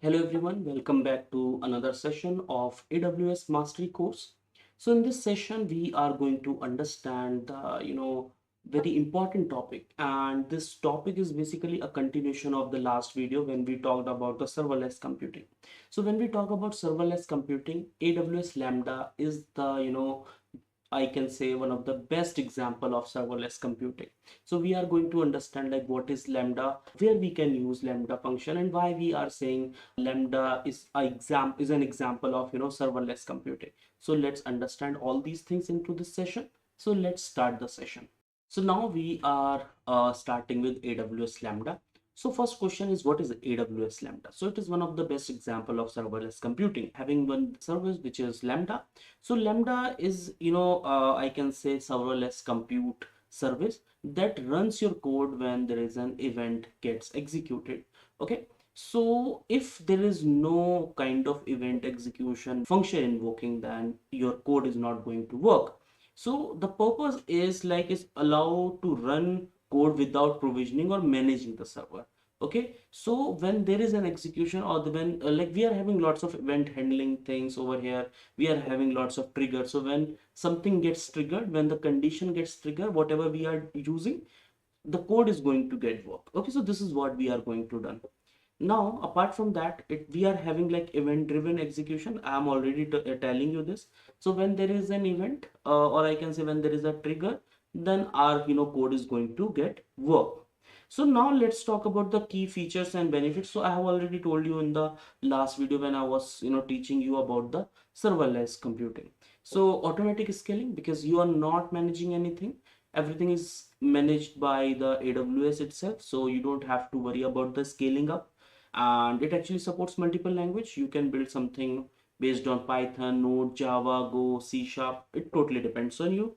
Hello everyone, welcome back to another session of AWS Mastery course. So in this session, we are going to understand the, very important topic. And this topic is basically a continuation of the last video when we talked about the serverless computing. So when we talk about serverless computing, AWS Lambda is the, I can say one of the best example of serverless computing. So we are going to understand like what is Lambda, where we can use Lambda function, and why we are saying Lambda is an example of serverless computing. So let's understand all these things into this session. So let's start the session. So now we are starting with AWS Lambda. So first question is, what is AWS Lambda? So it is one of the best example of serverless computing, having one service which is Lambda. So Lambda is, I can say serverless compute service that runs your code when there is an event gets executed. Okay. So if there is no kind of event execution function invoking, then your code is not going to work. So the purpose is allow to run code without provisioning or managing the server. Okay, so when there is an execution or when like we are having lots of event handling things over here, we are having lots of triggers. So when something gets triggered, when the condition gets triggered, whatever we are using, the code is going to get work. Okay, so this is what we are going to done. Now apart from that, we are having like event driven execution. I am already telling you this. So when there is an event or I can say when there is a trigger, then our code is going to get work. So now let's talk about the key features and benefits. So I have already told you in the last video when I was teaching you about the serverless computing. So automatic scaling, because you are not managing anything, everything is managed by the AWS itself, so you don't have to worry about the scaling up. And it actually supports multiple language. You can build something based on Python, Node, Java, Go, C Sharp. It totally depends on you.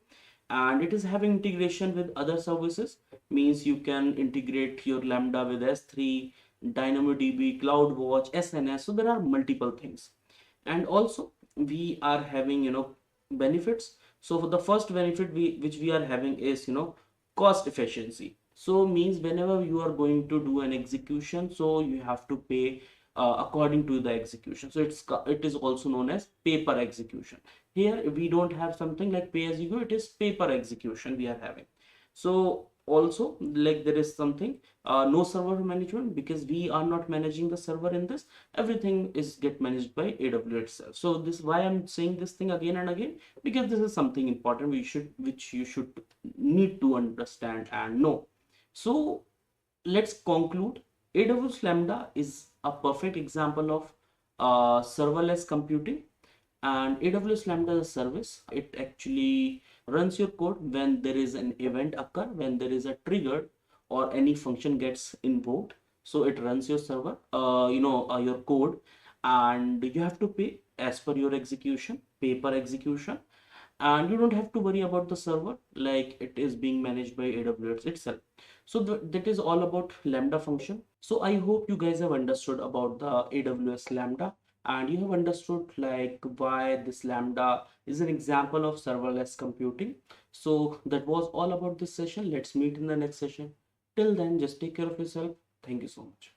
And it is having integration with other services, means you can integrate your Lambda with S3, DynamoDB, CloudWatch, SNS. So there are multiple things. And also we are having benefits. So for the first benefit which we are having is cost efficiency. So means whenever you are going to do an execution, so you have to pay according to the execution. So it is also known as paper execution. Here we don't have something like pay as you go, it is paper execution we are having. So also like there is something no server management, because we are not managing the server in this. Everything is get managed by AWS itself. So this is why I'm saying this thing again and again, because this is something important which you should need to understand and know. So let's conclude. AWS Lambda is a perfect example of serverless computing. And AWS Lambda is a service. It actually runs your code when there is an event occur, when there is a trigger or any function gets invoked. So it runs your server, your code, and you have to pay as per your execution, paper execution. And you don't have to worry about the server, like it is being managed by AWS itself. So that is all about Lambda function. So I hope you guys have understood about the AWS Lambda, and you have understood like why this Lambda is an example of serverless computing. So that was all about this session. Let's meet in the next session. Till then, just take care of yourself. Thank you so much.